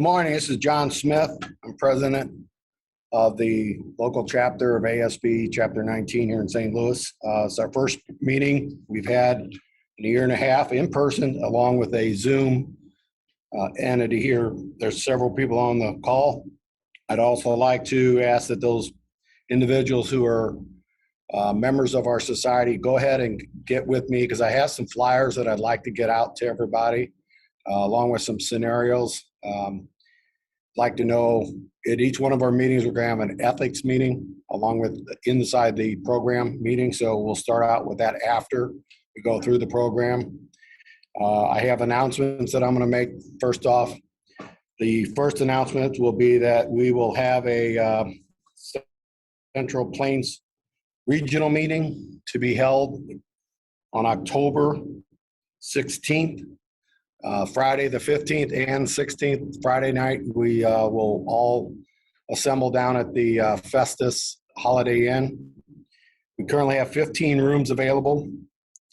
morning. This is John Smith. I'm president of the local chapter of ASPE Chapter 19 here in St. Louis. It's our first meeting we've had in a year and a half in person, along with a Zoom entity here. There's several people on the call. I'd also like to ask that those individuals who are members of our society go ahead and get with me, because I have some flyers that I'd like to get out to everybody, along with some scenarios. Like to know at each one of our meetings, we're going to have an ethics meeting along with inside the program meeting. So we'll start out with that after we go through the program. I have announcements that I'm going to make. First off, the first announcement will be that we will have a Central Plains regional meeting to be held on October 16th. Friday the 15th and 16th, Friday night, we will all assemble down at the Festus Holiday Inn. We currently have 15 rooms available,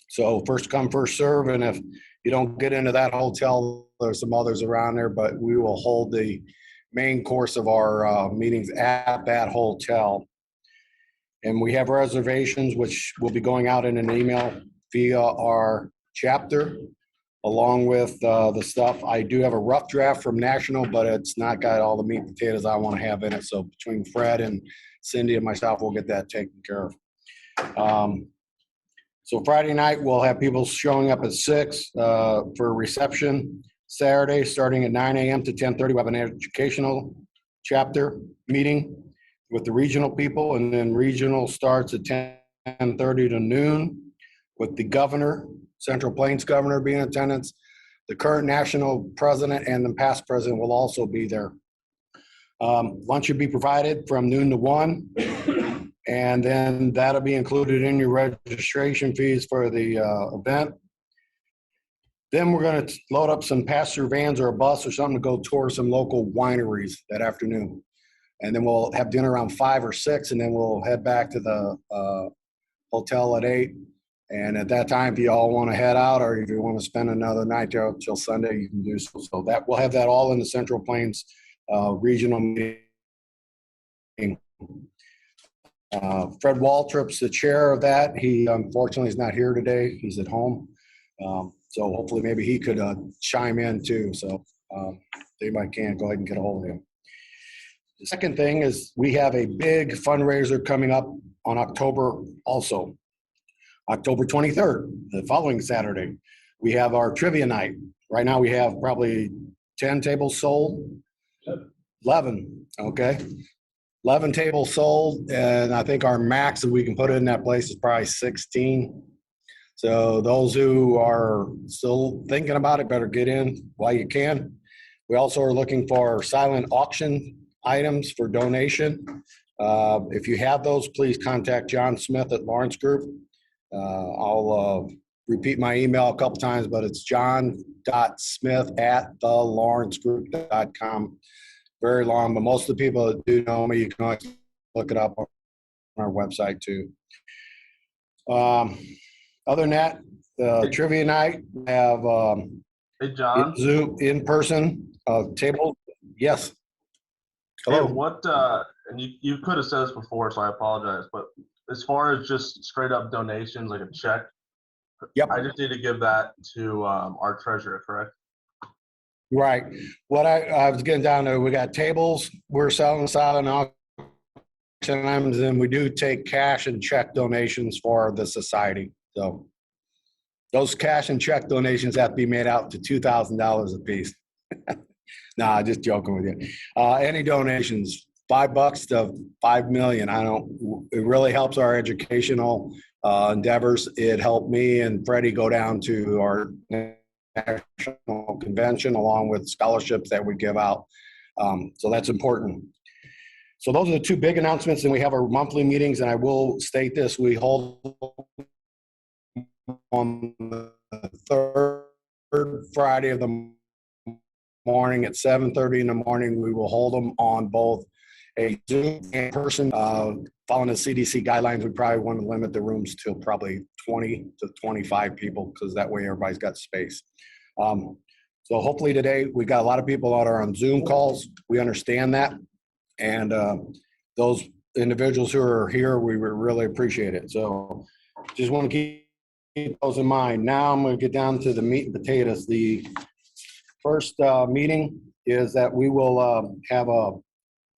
so first come, first serve, and if you don't get into that hotel, there's some others around there, but we will hold the main course of our meetings at that hotel. And we have reservations, which will be going out in an email via our chapter, along with the stuff. I do have a rough draft from National, but it's not got all the meat and potatoes I want to have in it. So between Fred and Cindy and myself, we'll get that taken care of. So Friday night, we'll have people showing up at 6 for reception. Saturday, starting at 9 a.m. to 10:30, we'll have an educational chapter meeting with the regional people, and then regional starts at 10:30 to noon with the governor, Central Plains governor, being in attendance. The current national president and the past president will also be there. Lunch should be provided from noon to 1, and then that'll be included in your registration fees for the event. Then we're going to load up some passenger vans or a bus or something to go tour some local wineries that afternoon. And then we'll have dinner around 5 or 6, and then we'll head back to the hotel at 8. And at that time, if you all want to head out, or if you want to spend another night there till Sunday, you can do so. So that we'll have that all in the Central Plains regional meeting. Fred Waltrip's the chair of that. He unfortunately is not here today. He's at home. So hopefully maybe he could chime in too. So if anybody can, go ahead and get a hold of him. The second thing is we have a big fundraiser coming up on October also. October 23rd, the following Saturday, we have our trivia night. Right now we have probably 10 tables sold. 11, okay. 11 tables sold, and I think our max that we can put in that place is probably 16. So those who are still thinking about it better get in while you can. We also are looking for silent auction items for donation. If you have those, please contact John Smith at Lawrence Group. I'll repeat my email a couple times, but it's john.smith@thelawrencegroup.com. Very long, but most of the people that do know me, you can always look it up on our website too. Other than that, trivia night, we have Hey, John. Zoom in person table. Yes. Hello. Hey, what, and you could have said this before, so I apologize, but as far as just straight up donations, like a check, Yep. I just need to give that to our treasurer, correct? Right. What I was getting down to, we got tables, we're selling silent auction items, and we do take cash and check donations for the society. So those cash and check donations have to be made out to $2,000 a piece. Nah, just joking with you. Any donations, $5 to $5 million. It really helps our educational endeavors. It helped me and Freddie go down to our national convention along with scholarships that we give out. So that's important. So those are the two big announcements, and we have our monthly meetings, and I will state this, we hold on the third Friday of the morning at 7:30 in the morning. We will hold them on both a Zoom and person. Following the CDC guidelines, we probably want to limit the rooms to probably 20 to 25 people, because that way everybody's got space. So hopefully today, we got a lot of people that are on Zoom calls. We understand that. And those individuals who are here, we would really appreciate it. So just want to keep those in mind. Now I'm going to get down to the meat and potatoes. The first meeting is that we will have a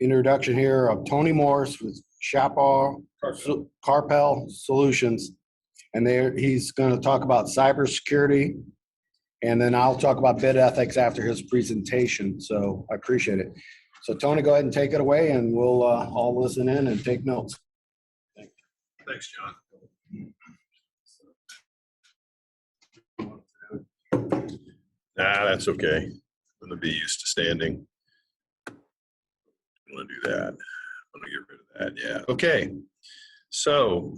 introduction here of Tony Morris with Karpel Solutions. And he's going to talk about cybersecurity. And then I'll talk about bid ethics after his presentation. So I appreciate it. So Tony, go ahead and take it away, and we'll all listen in and take notes. Thanks, John. That's okay. I'm going to be used to standing. I'm going to do that. I'm going to get rid of that. Yeah. Okay. So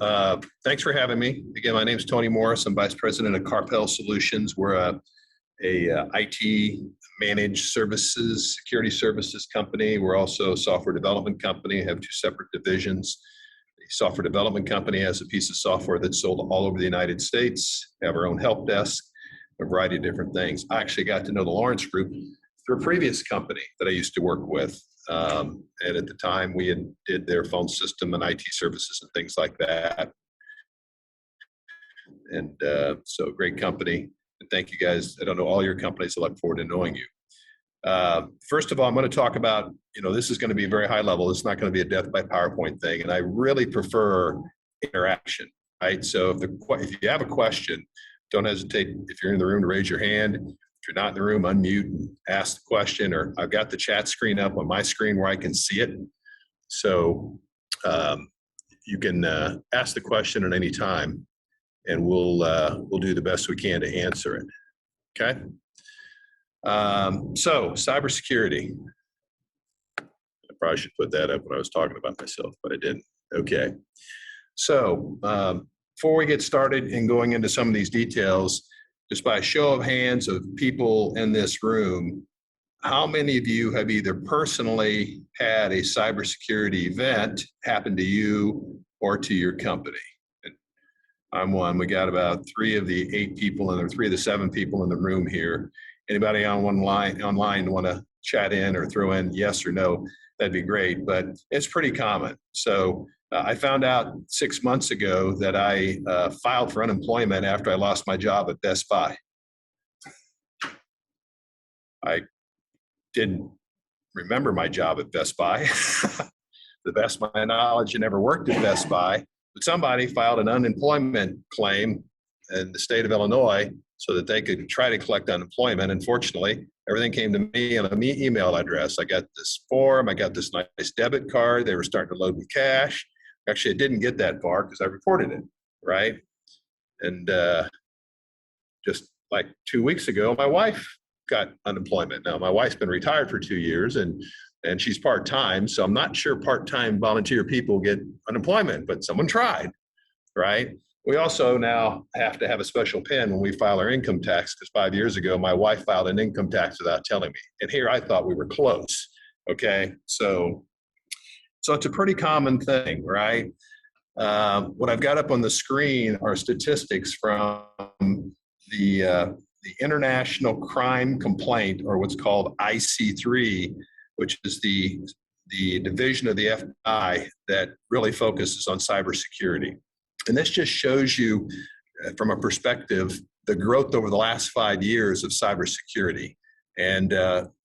thanks for having me. Again, my name is Tony Morris. I'm Vice President of Karpel Solutions. We're a IT managed services, security services company. We're also a software development company, have two separate divisions. The software development company has a piece of software that's sold all over the United States. We have our own help desk, a variety of different things. I actually got to know the Lawrence Group through a previous company that I used to work with. And at the time, we did their phone system and IT services and things like that. And so great company. And thank you guys. I don't know all your companies. I look forward to knowing you. First of all, I'm going to talk about, this is going to be very high level. It's not going to be a death by PowerPoint thing. And I really prefer interaction, right? So if you have a question, don't hesitate, if you're in the room, to raise your hand. If you're not in the room, unmute and ask the question, or I've got the chat screen up on my screen where I can see it. So you can ask the question at any time, and we'll do the best we can to answer it. Okay. So cybersecurity. I probably should put that up when I was talking about myself, but I didn't. Okay. So before we get started and going into some of these details, just by a show of hands of people in this room, how many of you have either personally had a cybersecurity event happen to you or to your company? And I'm one. We got about 3 of the 8 people and 3 of the 7 people in the room here. Anybody online want to chat in or throw in yes or no? That'd be great, but it's pretty common. So I found out 6 months ago that I filed for unemployment after I lost my job at Best Buy. I didn't remember my job at Best Buy. To the best of my knowledge, I never worked at Best Buy, but somebody filed an unemployment claim in the state of Illinois so that they could try to collect unemployment. Unfortunately, everything came to me on an email address. I got this form, I got this nice debit card. They were starting to load me cash. Actually, it didn't get that far because I reported it, right? And just like 2 weeks ago, my wife got unemployment. Now, my wife's been retired for 2 years, and she's part-time, so I'm not sure part-time volunteer people get unemployment, but someone tried, right? We also now have to have a special PIN when we file our income tax, because 5 years ago, my wife filed an income tax without telling me. And here I thought we were close, okay? So it's a pretty common thing, right? What I've got up on the screen are statistics from the International Crime Complaint, or what's called IC3, which is the division of the FBI that really focuses on cybersecurity. And this just shows you, from a perspective, the growth over the last 5 years of cybersecurity. And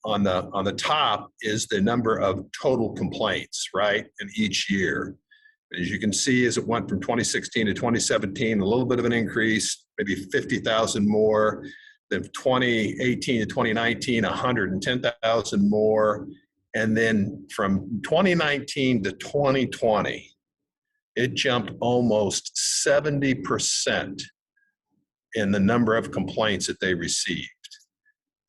on the top is the number of total complaints, right, in each year. As you can see, as it went from 2016 to 2017, a little bit of an increase, maybe 50,000 more. Then 2018 to 2019, 110,000 more. And then from 2019 to 2020, it jumped almost 70% in the number of complaints that they received.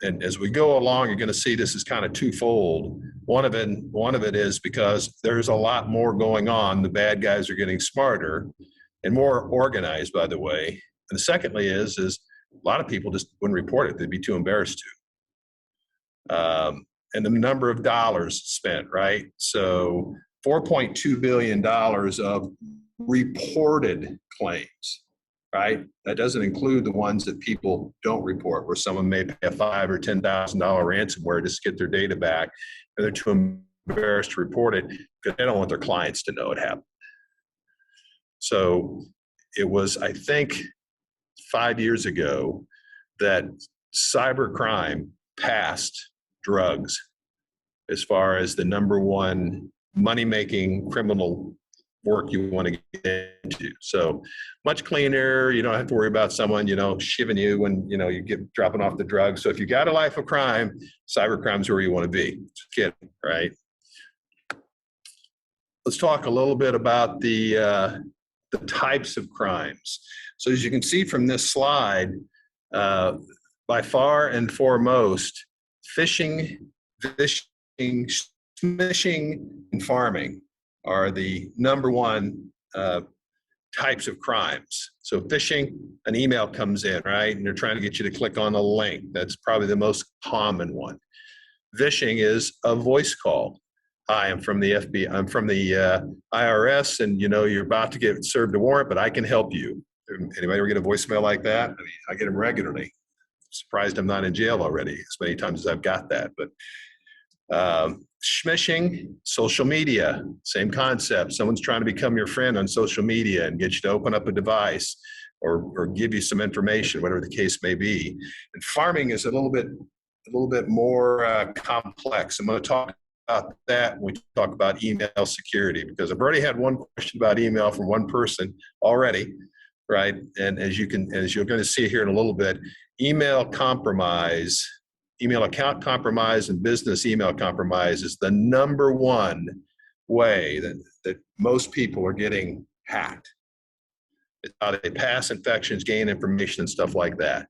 And as we go along, you're going to see this is kind of twofold. One of it is because there's a lot more going on. The bad guys are getting smarter and more organized, by the way. And secondly is a lot of people just wouldn't report it. They'd be too embarrassed to. And the number of dollars spent, right? So $4.2 billion of reported claims. right? That doesn't include the ones that people don't report, where someone may pay a $5,000 or $10,000 ransomware just to get their data back, and they're too embarrassed to report it because they don't want their clients to know it happened. So it was, I think, 5 years ago that cybercrime passed drugs as far as the number one money-making criminal work you want to get into. So much cleaner. You don't have to worry about someone, shivving you when, you get dropping off the drugs. So if you got a life of crime, cybercrime's where you want to be. Just kidding, right? Let's talk a little bit about the types of crimes. So as you can see from this slide, by far and foremost, phishing, smishing, and farming are the number one types of crimes. So phishing, an email comes in, right? And they're trying to get you to click on a link. That's probably the most common one. Phishing is a voice call. Hi, I'm from the FBI, I'm from the IRS, and you're about to get served a warrant, but I can help you. Anybody ever get a voicemail like that? I mean, I get them regularly. Surprised I'm not in jail already, as many times as I've got that. But smishing, social media, same concept. Someone's trying to become your friend on social media and get you to open up a device or give you some information, whatever the case may be. And farming is a little bit more complex. I'm going to talk about that when we talk about email security, because I've already had one question about email from one person already, right? And as you're going to see here in a little bit, email compromise, email account compromise, and business email compromise is the number one way that most people are getting hacked. It's how they pass infections, gain information, and stuff like that.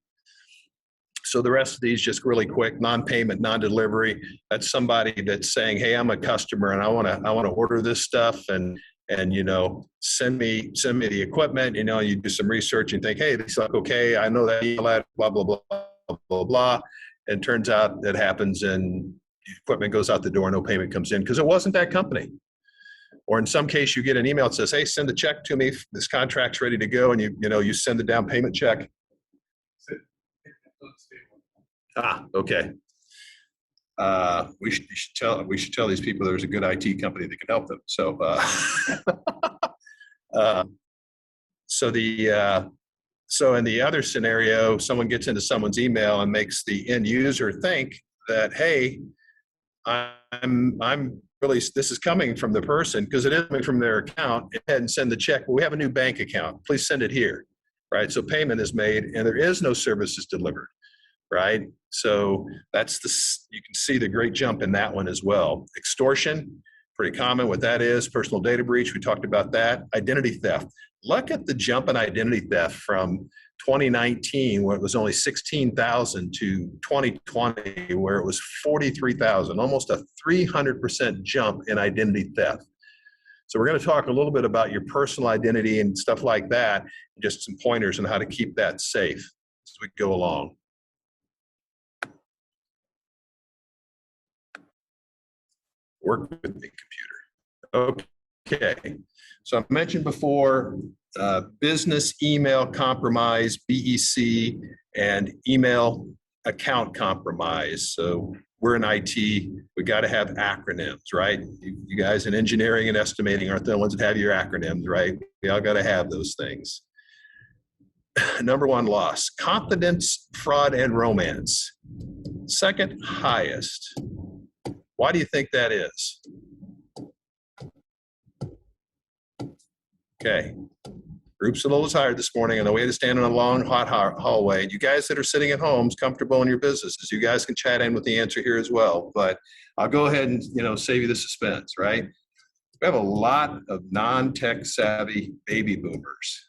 So the rest of these, just really quick: non-payment, non-delivery. That's somebody that's saying, "Hey, I'm a customer and I want to order this stuff, and send me the equipment." You do some research and think, "Hey, this is like okay. I know that email ad, blah blah blah blah blah blah." And turns out that happens, and the equipment goes out the door, no payment comes in because it wasn't that company. Or in some case, you get an email that says, "Hey, send a check to me. This contract's ready to go," and you send the down payment check. Okay. We should tell these people there's a good IT company that can help them. So, so in the other scenario, someone gets into someone's email and makes the end user think that, hey, I'm really, this is coming from the person because it is coming from their account. Go ahead and send the check. Well, we have a new bank account. Please send it here, right? So payment is made and there is no services delivered, right? So you can see the great jump in that one as well. Extortion, pretty common. What that is, personal data breach, we talked about that. Identity theft. Look at the jump in identity theft from 2019, where it was only 16,000, to 2020, where it was 43,000, almost a 300% jump in identity theft. So we're going to talk a little bit about your personal identity and stuff like that, just some pointers on how to keep that safe as we go along. Work with the computer. Okay, so I mentioned before business email compromise, BEC, and email account compromise. So we're in IT, we got to have acronyms, right? You guys in engineering and estimating aren't the ones that have your acronyms, right? We all got to have those things. Number one loss: confidence, fraud, and romance. Second highest. Why do you think that is? Okay, group's a little tired this morning on the way to stand in a long, hot hallway. You guys that are sitting at homes, comfortable in your businesses, you guys can chat in with the answer here as well. But I'll go ahead and save you the suspense, right? We have a lot of non-tech savvy baby boomers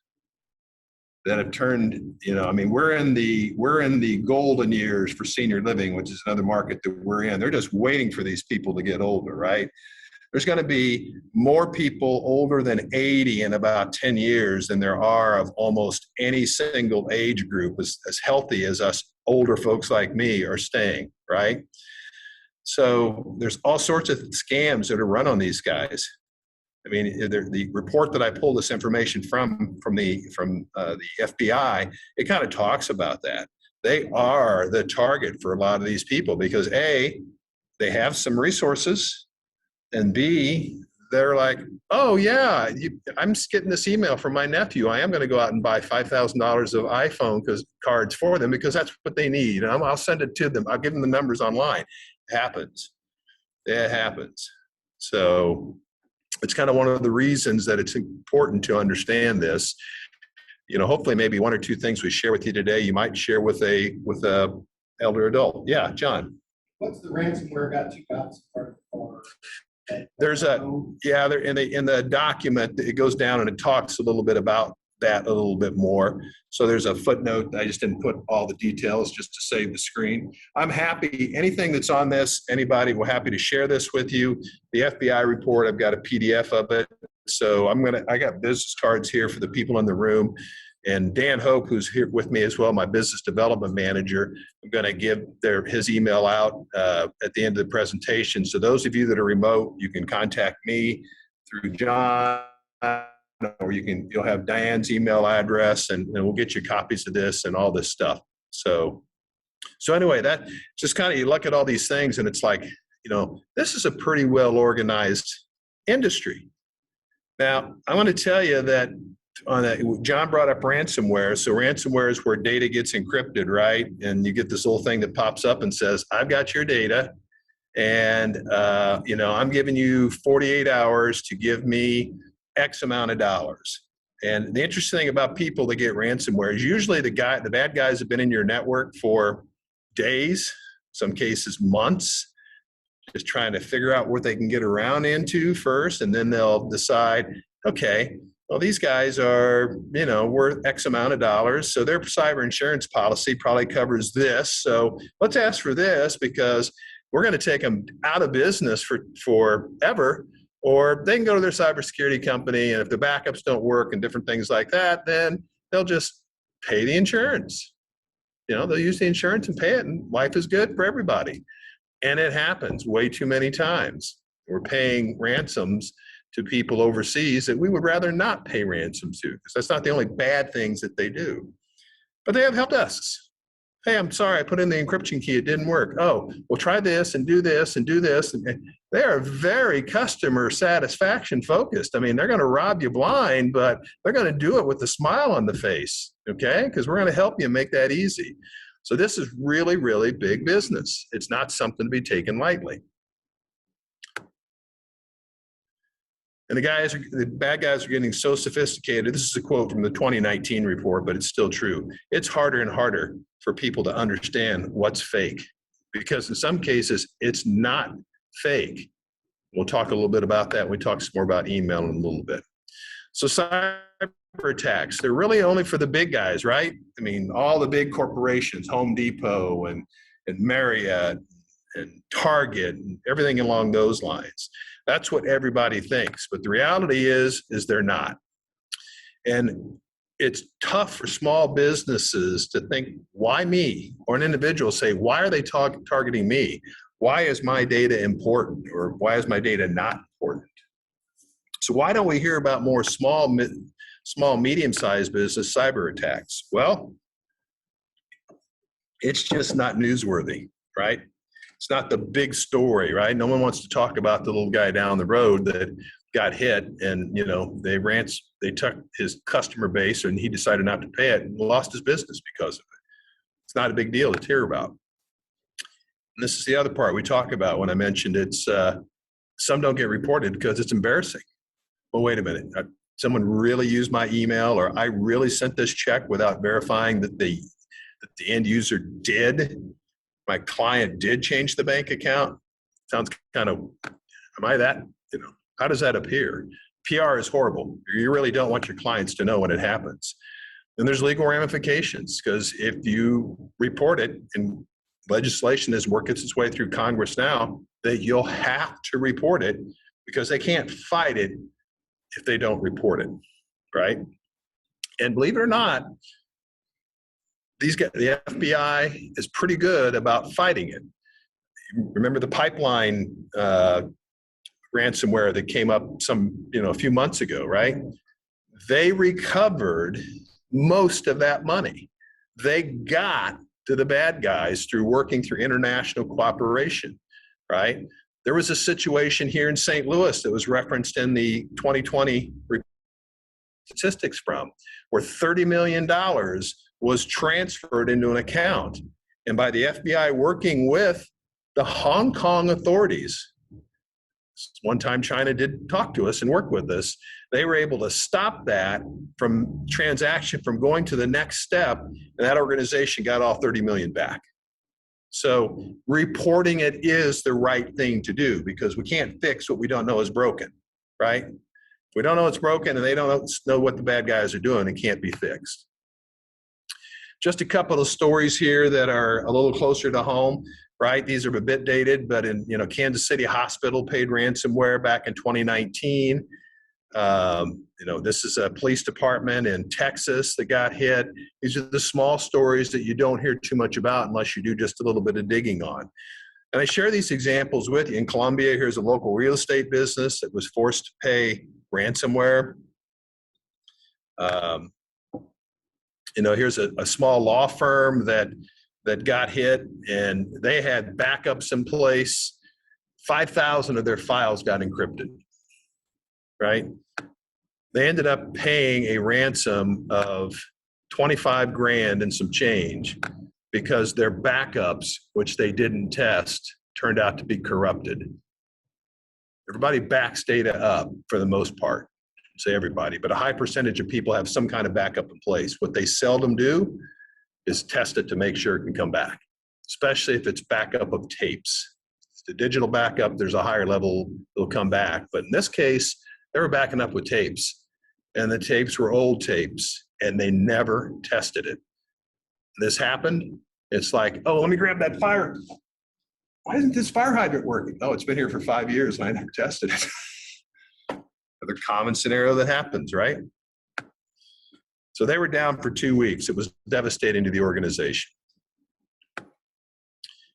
that have turned, we're in the golden years for senior living, which is another market that we're in. They're just waiting for these people to get older, right? There's going to be more people older than 80 in about 10 years than there are of almost any single age group as healthy as us older folks like me are staying, right? So there's all sorts of scams that are run on these guys. I mean, the report that I pulled this information from the FBI, it kind of talks about that. They are the target for a lot of these people because A, they have some resources, and B, they're like, oh yeah, I'm just getting this email from my nephew. I am going to go out and buy $5,000 of iPhone cards for them because that's what they need. And I'll send it to them. I'll give them the numbers online. It happens. It happens. So it's kind of one of the reasons that it's important to understand this. You know, hopefully maybe one or two things we share with you today, you might share with a elder adult. Yeah, John. What's the ransomware got you got for? There's there in the document, it goes down and it talks a little bit about that a little bit more. So there's a footnote. I just didn't put all the details just to save the screen. I'm happy. Anything that's on this, anybody, we're happy to share this with you. The FBI report, I've got a PDF of it. So I got business cards here for the people in the room. And Dan Hope, who's here with me as well, my business development manager, I'm going to give his email out at the end of the presentation. So those of you that are remote, you can contact me through John, or you'll have Diane's email address, and we'll get you copies of this and all this stuff. So anyway, that just kind of, you look at all these things and it's like, you know, this is a pretty well organized industry. Now, I want to tell you that John brought up ransomware. So ransomware is where data gets encrypted, right? And you get this little thing that pops up and says, I've got your data, and you know, I'm giving you 48 hours to give me X amount of dollars. And the interesting thing about people that get ransomware is usually the bad guys have been in your network for days, some cases months, just trying to figure out what they can get around into first, and then they'll decide, okay, well, these guys are, you know, worth X amount of dollars, so their cyber insurance policy probably covers this. So let's ask for this because we're going to take them out of business for forever, or they can go to their cybersecurity company, and if the backups don't work and different things like that, then they'll just pay the insurance. You know, they'll use the insurance and pay it, and life is good for everybody. And it happens way too many times. We're paying ransoms to people overseas that we would rather not pay ransoms to, because that's not the only bad things that they do. But they have helped us. Hey, I'm sorry, I put in the encryption key, it didn't work. Oh, well, try this and do this and do this. And they are very customer satisfaction focused. I mean, they're going to rob you blind, but they're going to do it with a smile on the face, okay? Because we're going to help you make that easy. So this is really, really big business. It's not something to be taken lightly. And the bad guys are getting so sophisticated. This is a quote from the 2019 report, but it's still true. It's harder and harder for people to understand what's fake, because in some cases, it's not fake. We'll talk a little bit about that. We talk some more about email in a little bit. So cyber attacks, they're really only for the big guys, right? I mean, all the big corporations, Home Depot and Marriott and Target and everything along those lines. That's what everybody thinks, but the reality is they're not. And it's tough for small businesses to think, why me? Or an individual say, why are they targeting me? Why is my data important? Or why is my data not important? So why don't we hear about more small, medium-sized business cyber attacks? Well, it's just not newsworthy, right? It's not the big story, right? No one wants to talk about the little guy down the road that got hit, and you know they took his customer base, and he decided not to pay it and lost his business because of it. It's not a big deal to hear about. And this is the other part we talk about when I mentioned it's some don't get reported because it's embarrassing. Well, wait a minute. Someone really used my email, or I really sent this check without verifying that the end user did. My client did change the bank account. Sounds kind of, am I that, you know, how does that appear? PR is horrible. You really don't want your clients to know when it happens. And there's legal ramifications, because if you report it, and legislation is working its way through Congress now, that you'll have to report it, because they can't fight it if they don't report it, right? And believe it or not, the FBI is pretty good about fighting it. Remember the pipeline ransomware that came up a few months ago, right? They recovered most of that money. They got to the bad guys through working through international cooperation, right? There was a situation here in St. Louis that was referenced in the 2020 statistics from, where $30 million was transferred into an account. And by the FBI working with the Hong Kong authorities, one time China did talk to us and work with us, they were able to stop that from transaction from going to the next step, and that organization got all 30 million back. So reporting it is the right thing to do, because we can't fix what we don't know is broken, right? We don't know it's broken and they don't know what the bad guys are doing. It can't be fixed. Just a couple of stories here that are a little closer to home, right? These are a bit dated, but in Kansas City Hospital paid ransomware back in 2019. This is a police department in Texas that got hit. These are the small stories that you don't hear too much about unless you do just a little bit of digging on. And I share these examples with you. In Colombia, here's a local real estate business that was forced to pay ransomware. Here's a small law firm that got hit, and they had backups in place. 5,000 of their files got encrypted, right? They ended up paying a ransom of 25 grand and some change because their backups, which they didn't test, turned out to be corrupted. Everybody backs data up for the most part. Say everybody, but a high percentage of people have some kind of backup in place. What they seldom do is test it to make sure it can come back, especially if it's backup of tapes. If it's the digital backup, there's a higher level, it'll come back. But in this case, they were backing up with tapes, and the tapes were old tapes, and they never tested it. This happened. It's like, oh, let me grab that fire. Why isn't this fire hydrant working? Oh, it's been here for 5 years and I never tested it. Another common scenario that happens, right? So they were down for 2 weeks. It was devastating to the organization.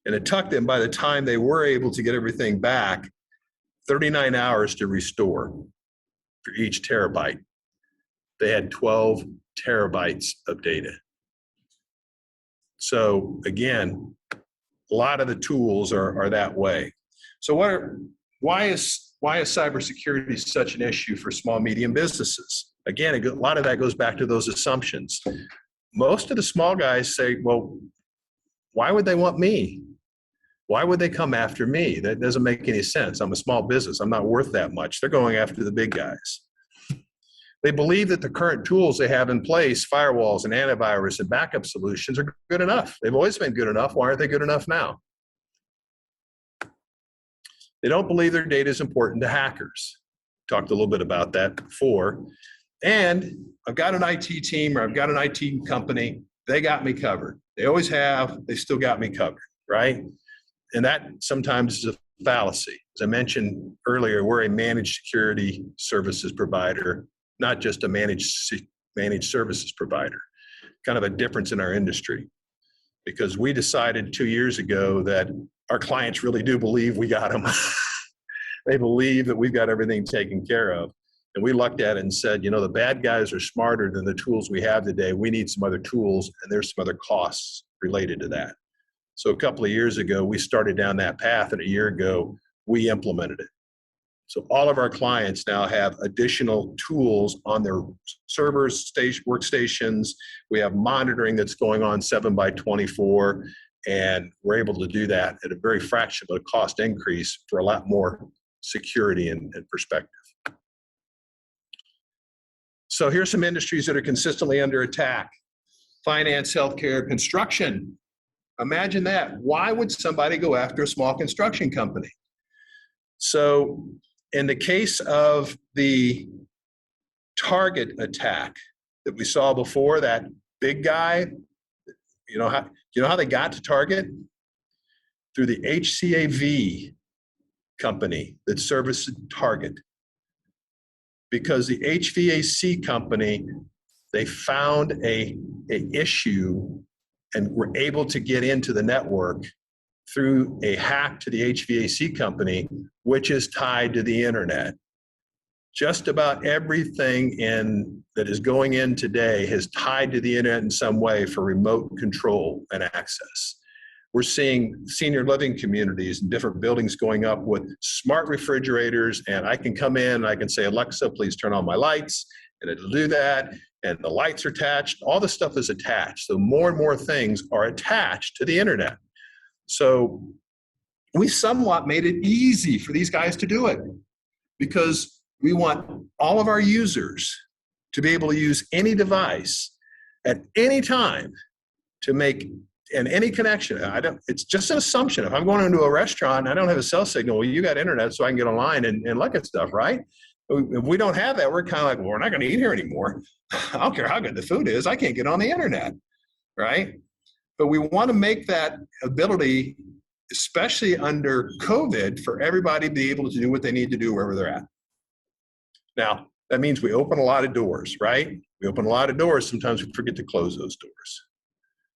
And it took them, by the time they were able to get everything back, 39 hours to restore for each terabyte. They had 12 terabytes of data. So again, a lot of the tools are that way. So why is cybersecurity such an issue for small, medium businesses? Again, a lot of that goes back to those assumptions. Most of the small guys say, well, why would they want me? Why would they come after me? That doesn't make any sense. I'm a small business. I'm not worth that much. They're going after the big guys. They believe that the current tools they have in place, firewalls and antivirus and backup solutions, are good enough. They've always been good enough. Why aren't they good enough now? They don't believe their data is important to hackers. Talked a little bit about that before. And I've got an IT team, or I've got an IT company. They got me covered. They always have. They still got me covered, right? And that sometimes is a fallacy. As I mentioned earlier, we're a managed security services provider, not just a managed services provider. Kind of a difference in our industry, because we decided 2 years ago that our clients really do believe we got them. They believe that we've got everything taken care of. And we looked at it and said, the bad guys are smarter than the tools we have today. We need some other tools, and there's some other costs related to that. So a couple of years ago, we started down that path, and a year ago, we implemented it. So all of our clients now have additional tools on their servers, workstations. We have monitoring that's going on 7/24, and we're able to do that at a very fraction of a cost increase for a lot more security and perspective. So here's some industries that are consistently under attack: finance, healthcare, construction. Imagine that. Why would somebody go after a small construction company? So in the case of the Target attack that we saw before, that big guy, you know how they got to Target? Through the HCAV company that serviced Target. Because the HVAC company, they found a issue and were able to get into the network through a hack to the HVAC company, which is tied to the internet. Just about everything that is going in today is tied to the internet in some way for remote control and access. We're seeing senior living communities and different buildings going up with smart refrigerators, and I can come in and I can say, Alexa, please turn on my lights, and it'll do that. And the lights are attached. All the stuff is attached. So more and more things are attached to the internet. So we somewhat made it easy for these guys to do it, because we want all of our users to be able to use any device at any time to make any connection. It's just an assumption. If I'm going into a restaurant and I don't have a cell signal, well, you got internet so I can get online and look at stuff, right? If we don't have that, we're kind of like, well, we're not going to eat here anymore. I don't care how good the food is. I can't get on the internet, right? But we want to make that ability, especially under COVID, for everybody to be able to do what they need to do wherever they're at. Now, that means we open a lot of doors, right? We open a lot of doors. Sometimes we forget to close those doors.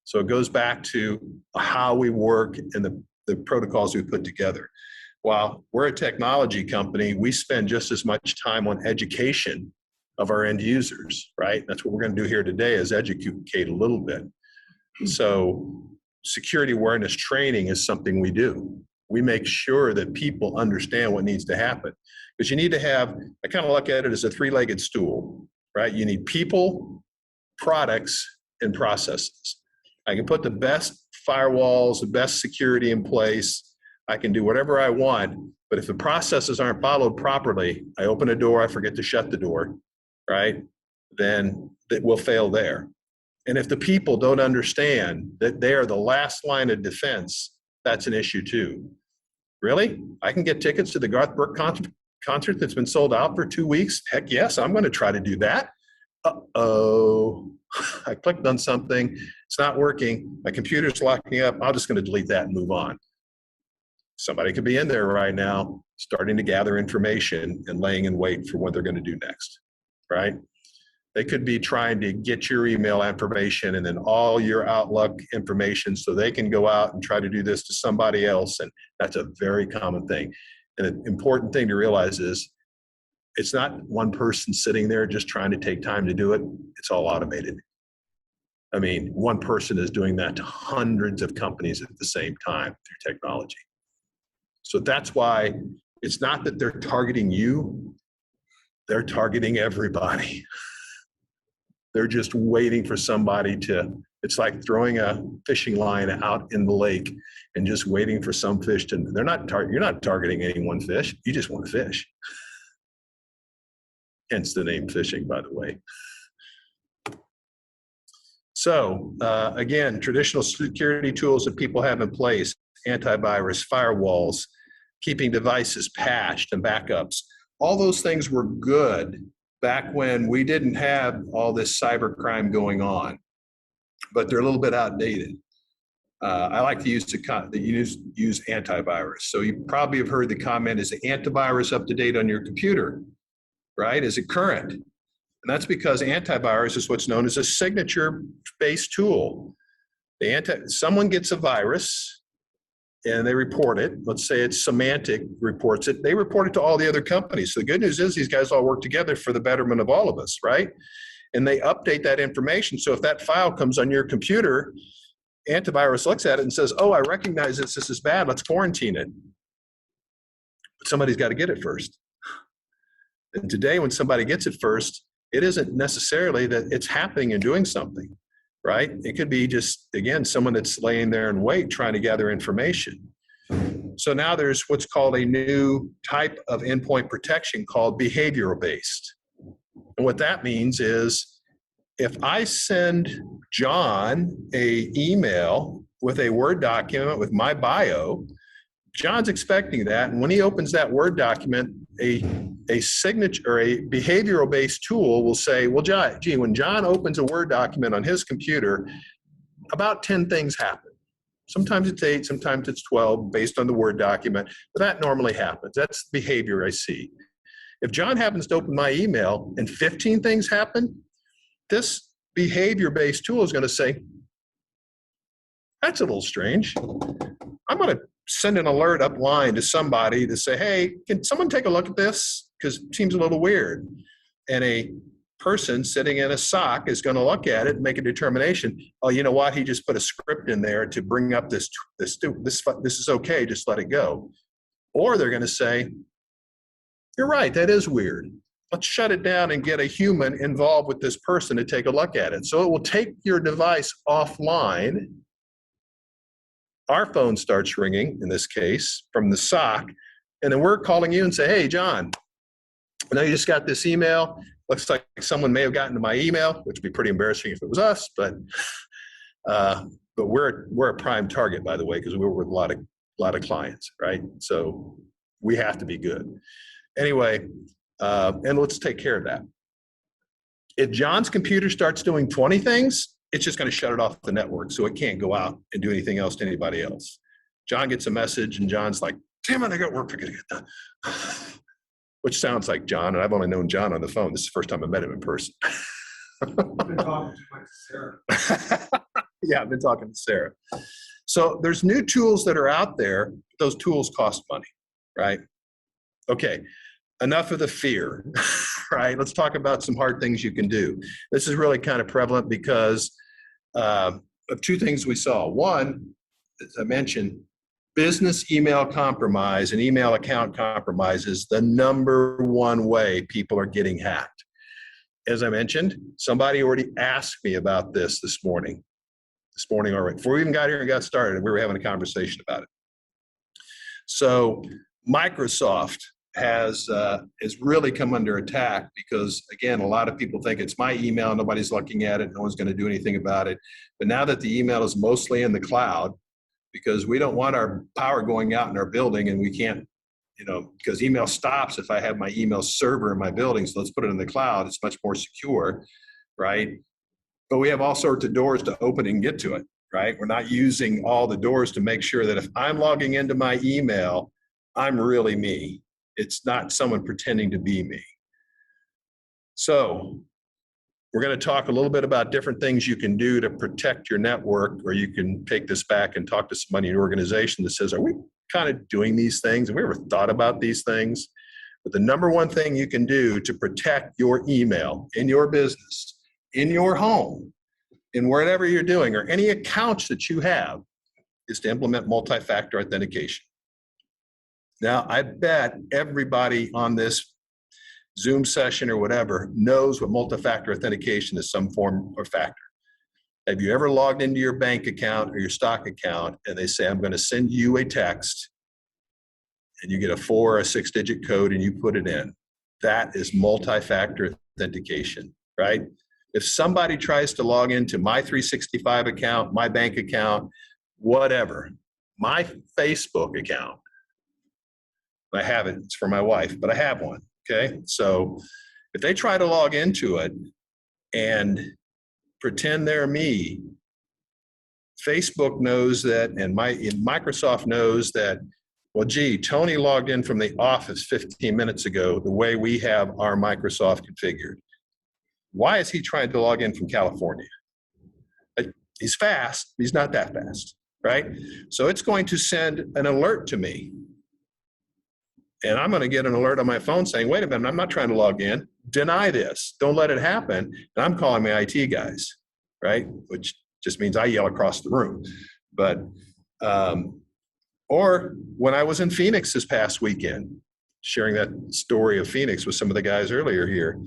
So it goes back to how we work and the protocols we put together. While we're a technology company, we spend just as much time on education of our end users, right? That's what we're going to do here today, is educate a little bit. So security awareness training is something we do. We make sure that people understand what needs to happen. Because you need to have, I kind of look at it as a three-legged stool, right? You need people, products, and processes. I can put the best firewalls, the best security in place. I can do whatever I want, but if the processes aren't followed properly, I open a door, I forget to shut the door, right? Then it will fail there. And if the people don't understand that they are the last line of defense, that's an issue too. Really? I can get tickets to the Garth Brooks concert that's been sold out for 2 weeks? Heck yes, I'm going to try to do that. Uh-oh, I clicked on something, it's not working, my computer's locking up, I'm just going to delete that and move on. Somebody could be in there right now starting to gather information and laying in wait for what they're going to do next, right? They could be trying to get your email information and then all your Outlook information so they can go out and try to do this to somebody else, and that's a very common thing. And an important thing to realize is it's not one person sitting there just trying to take time to do it. It's all automated. I mean, one person is doing that to hundreds of companies at the same time through technology. So that's why it's not that they're targeting you, they're targeting everybody. They're just waiting for somebody to, it's like throwing a fishing line out in the lake and just waiting for some fish to, you're not targeting any one fish, you just want to fish. Hence the name Phishing, by the way. So again, traditional security tools that people have in place, antivirus, firewalls, keeping devices patched and backups, all those things were good back when we didn't have all this cybercrime going on, but they're a little bit outdated. I like to use antivirus. So you probably have heard the comment, is the antivirus up to date on your computer, right? Is it current? And that's because antivirus is what's known as a signature-based tool. Someone gets a virus and they report it. Let's say it's Symantec reports it. They report it to all the other companies. So the good news is these guys all work together for the betterment of all of us, right? And they update that information. So if that file comes on your computer, antivirus looks at it and says, oh, I recognize this is bad, let's quarantine it. But somebody's got to get it first. And today when somebody gets it first, it isn't necessarily that it's happening and doing something, right? It could be just, again, someone that's laying there and wait, trying to gather information. So now there's what's called a new type of endpoint protection called behavioral based. And what that means is if I send John an email with a Word document with my bio, John's expecting that. And when he opens that Word document, a signature or a behavioral based tool will say, well, gee, when John opens a Word document on his computer, about 10 things happen. Sometimes it's 8, sometimes it's 12 based on the Word document, but that normally happens. That's the behavior I see. If John happens to open my email and 15 things happen, this behavior based tool is going to say, that's a little strange. I'm going to send an alert upline to somebody to say, hey, can someone take a look at this? Because it seems a little weird. And a person sitting in a SOC is going to look at it and make a determination. Oh, you know what? He just put a script in there to bring up this is okay. Just let it go. Or they're going to say, you're right. That is weird. Let's shut it down and get a human involved with this person to take a look at it. So it will take your device offline. Our phone starts ringing, in this case, from the SOC. And then we're calling you and say, hey, John, I know you just got this email. Looks like someone may have gotten to my email, which would be pretty embarrassing if it was us, but we're a prime target, by the way, because we work with a lot of clients, right? So we have to be good. Anyway, and let's take care of that. If John's computer starts doing 20 things, it's just going to shut it off the network, so it can't go out and do anything else to anybody else. John gets a message, and John's like, damn it, I got work I got to get done. Which sounds like John, and I've only known John on the phone. This is the first time I met him in person. I've been talking too much to Sarah. Yeah, I've been talking to Sarah. So there's new tools that are out there. Those tools cost money, right? Okay, enough of the fear, right? Let's talk about some hard things you can do. This is really kind of prevalent because of two things we saw. One, as I mentioned, business email compromise and email account compromise is the number one way people are getting hacked. As I mentioned, somebody already asked me about this morning already. Before we even got here and got started, we were having a conversation about it. So Microsoft has really come under attack because, again, a lot of people think it's my email, nobody's looking at it, no one's going to do anything about it. But now that the email is mostly in the cloud, because we don't want our power going out in our building, and we can't, because email stops if I have my email server in my building, so let's put it in the cloud. It's much more secure, right? But we have all sorts of doors to open and get to it, right? We're not using all the doors to make sure that if I'm logging into my email, I'm really me. It's not someone pretending to be me. So we're going to talk a little bit about different things you can do to protect your network, or you can take this back and talk to somebody in your organization that says, are we kind of doing these things? Have we ever thought about these things? But the number one thing you can do to protect your email in your business, in your home, in whatever you're doing, or any accounts that you have, is to implement multi-factor authentication. Now, I bet everybody on this Zoom session or whatever knows what multi-factor authentication is, some form or factor. Have you ever logged into your bank account or your stock account and they say, I'm going to send you a text, and you get a 4 or 6-digit code and you put it in? That is multi-factor authentication, right? If somebody tries to log into my 365 account, my bank account, whatever, my Facebook account, I have it, it's for my wife, but I have one. Okay, so if they try to log into it and pretend they're me, Facebook knows that, and Microsoft knows that, well, gee, Tony logged in from the office 15 minutes ago, the way we have our Microsoft configured. Why is he trying to log in from California? He's fast, he's not that fast, right? So it's going to send an alert to me. And I'm going to get an alert on my phone saying, wait a minute, I'm not trying to log in. Deny this. Don't let it happen. And I'm calling my IT guys, right? Which just means I yell across the room. But, or when I was in Phoenix this past weekend, sharing that story of Phoenix with some of the guys earlier here.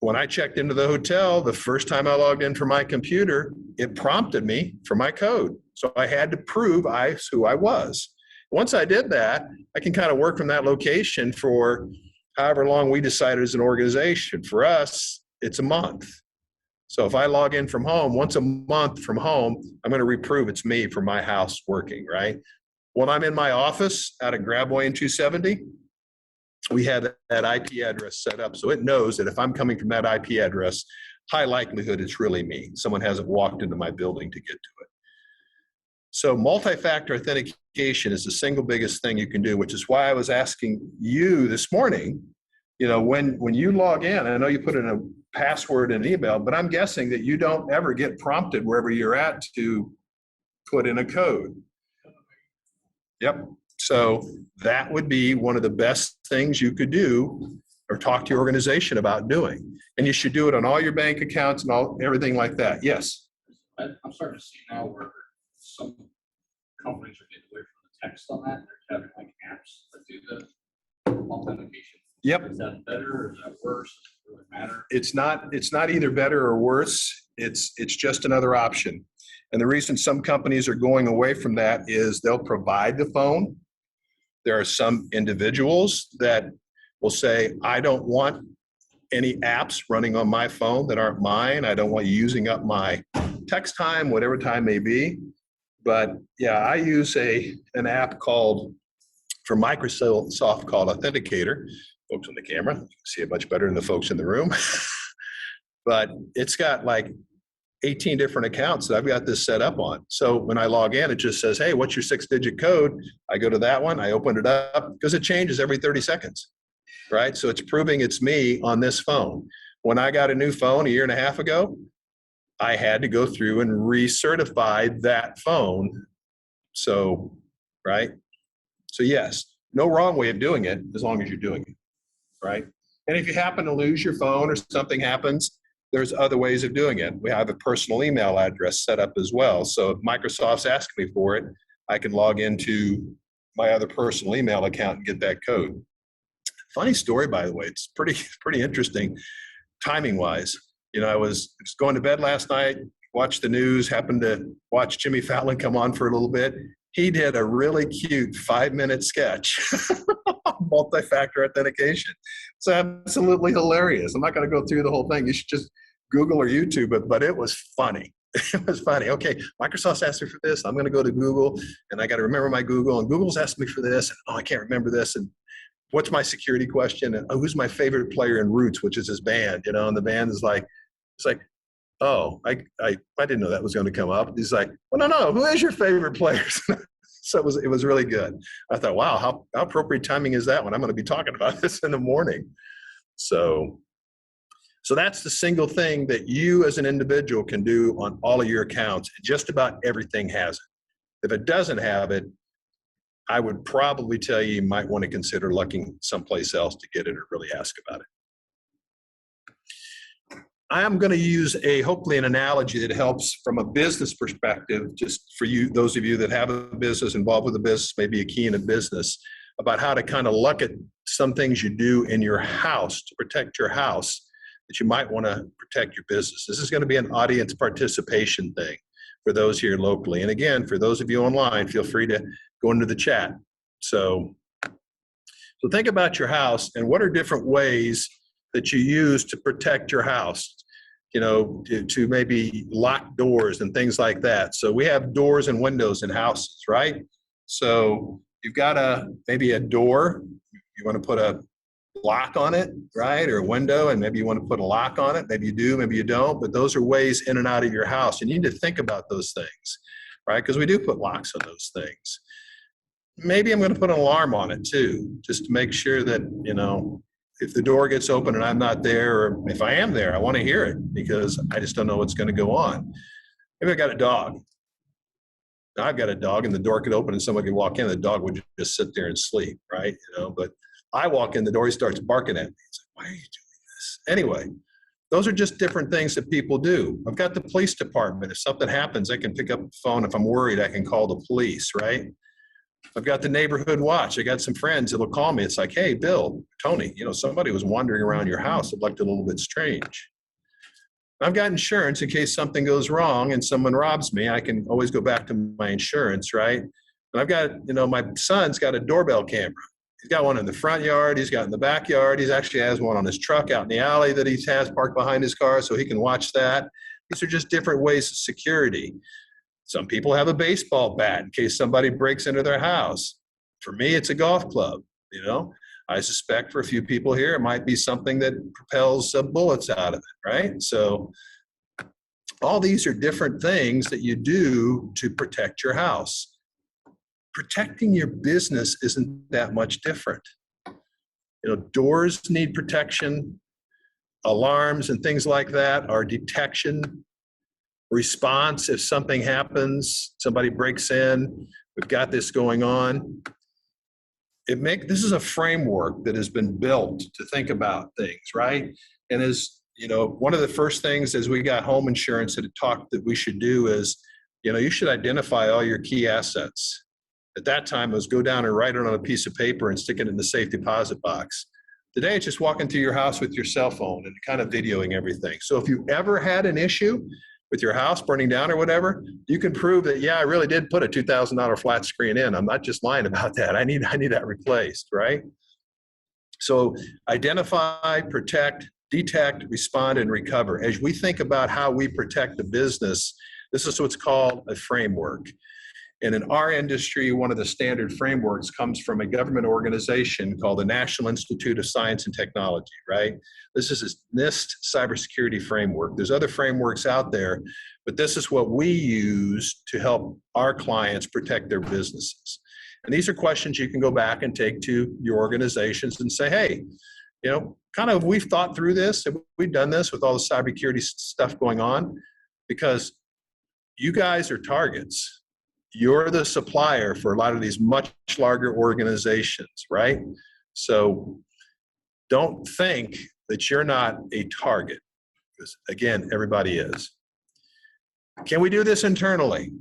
When I checked into the hotel, the first time I logged in from my computer, it prompted me for my code. So I had to prove who I was. Once I did that, I can kind of work from that location for however long we decided as an organization. For us, it's a month. So if I log in from home, once a month from home, I'm going to reprove it's me from my house working, right? When I'm in my office out at Grabway and 270, we have that IP address set up. So it knows that if I'm coming from that IP address, high likelihood it's really me. Someone hasn't walked into my building to get to it. So multi-factor authentication is the single biggest thing you can do, which is why I was asking you this morning, when you log in, I know you put in a password and email, but I'm guessing that you don't ever get prompted wherever you're at to put in a code. Yep. So that would be one of the best things you could do or talk to your organization about doing. And you should do it on all your bank accounts and everything like that. Yes. I'm starting to see now where some companies are getting away from the text on that. They're having like apps that do the authentication. Yep. Is that better or is that worse? Does it really matter? It's not either better or worse. It's just another option. And the reason some companies are going away from that is they'll provide the phone. There are some individuals that will say, I don't want any apps running on my phone that aren't mine. I don't want you using up my text time, whatever time may be. But yeah, I use an app called, from Microsoft, called Authenticator. Folks on the camera, you can see it much better than the folks in the room. But it's got like 18 different accounts that I've got this set up on. So when I log in, it just says, hey, what's your 6-digit code? I go to that one, I open it up, because it changes every 30 seconds, right? So it's proving it's me on this phone. When I got a new phone a year and a half ago, I had to go through and recertify that phone. So, right? So yes, no wrong way of doing it as long as you're doing it, right? And if you happen to lose your phone or something happens, there's other ways of doing it. We have a personal email address set up as well. So if Microsoft's asking me for it, I can log into my other personal email account and get that code. Funny story, by the way. It's pretty interesting timing wise. You know, I was going to bed last night, watched the news, happened to watch Jimmy Fallon come on for a little bit. He did a really cute 5-minute sketch on multi-factor authentication. It's absolutely hilarious. I'm not going to go through the whole thing. You should just Google or YouTube it, but it was funny. It was funny. Okay, Microsoft's asked me for this. I'm going to go to Google, and I got to remember my Google, and Google's asked me for this. And, oh, I can't remember this. And what's my security question? And who's my favorite player in Roots, which is his band, you know? And the band is like, it's like, oh, I didn't know that was going to come up. He's like, well, no, who is your favorite player? So it was really good. I thought, wow, how appropriate timing is that when I'm going to be talking about this in the morning? So that's the single thing that you as an individual can do on all of your accounts. Just about everything has it. If it doesn't have it, I would probably tell you might want to consider looking someplace else to get it or really ask about it. I am going to use hopefully an analogy that helps from a business perspective, just for you, those of you that have a business, involved with a business, maybe a key in a business, about how to kind of look at some things you do in your house to protect your house that you might want to protect your business. This is going to be an audience participation thing for those here locally. And again, for those of you online, feel free to go into the chat. So think about your house and what are different ways that you use to protect your house, you know, to maybe lock doors and things like that. So we have doors and windows in houses, right? So you've got maybe a door, you want to put a lock on it, right? Or a window, and maybe you want to put a lock on it. Maybe you do, maybe you don't, but those are ways in and out of your house. You need to think about those things, right? Because we do put locks on those things. Maybe I'm going to put an alarm on it too, just to make sure that, you know, if the door gets open and I'm not there, or if I am there, I want to hear it because I just don't know what's going to go on. Maybe I got a dog. Now I've got a dog and the door could open and someone could walk in, the dog would just sit there and sleep, right? You know, but I walk in the door, he starts barking at me. He's like, why are you doing this? Anyway, those are just different things that people do. I've got the police department. If something happens, I can pick up the phone. If I'm worried, I can call the police, right? I've got the neighborhood watch. I got some friends that'll call me. It's like, hey, Bill, Tony, you know, somebody was wandering around your house. It looked a little bit strange. I've got insurance in case something goes wrong and someone robs me. I can always go back to my insurance, right? And I've got, you know, my son's got a doorbell camera. He's got one in the front yard. He's got in the backyard. He actually has one on his truck out in the alley that he has parked behind his car so he can watch that. These are just different ways of security. Some people have a baseball bat in case somebody breaks into their house. For me, it's a golf club, you know. I suspect for a few people here, it might be something that propels bullets out of it, right? So all these are different things that you do to protect your house. Protecting your business isn't that much different. You know, doors need protection. Alarms and things like that are detection. Response, if something happens, somebody breaks in, We've got this going on. This is a framework that has been built to think about things, right? And as you know, one of the first things as we got home insurance that it talked that we should do is, you should identify all your key assets. At that time, it was go down and write it on a piece of paper and stick it in the safe deposit box. Today, it's just walking through your house with your cell phone and kind of videoing everything. So if you ever had an issue with your house burning down or whatever, you can prove that, yeah, I really did put a $2,000 flat screen in. I'm not just lying about that. I need that replaced, right? So identify, protect, detect, respond, and recover. As we think about how we protect the business, this is what's called a framework. And in our industry, one of the standard frameworks comes from a government organization called the National Institute of Science and Technology, right? This is a NIST cybersecurity framework. There's other frameworks out there, but this is what we use to help our clients protect their businesses. And these are questions you can go back and take to your organizations and say, hey, we've thought through this, and we've done this with all the cybersecurity stuff going on, because you guys are targets. You're the supplier for a lot of these much larger organizations, right? So don't think that you're not a target, because again, everybody is. Can we do this internally?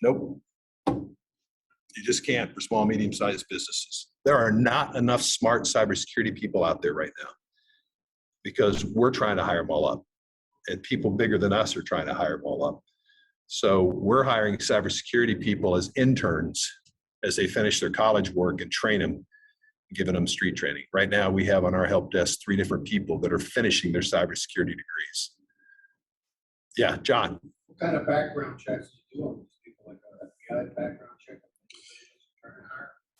Nope. You just can't for small, medium-sized businesses. There are not enough smart cybersecurity people out there right now, because we're trying to hire them all up, and people bigger than us are trying to hire them all up. So we're hiring cybersecurity people as interns as they finish their college work and train them, giving them street training. Right now, we have on our help desk 3 different people that are finishing their cybersecurity degrees. Yeah, John. What kind of background checks do you do on these people, like an FBI background check?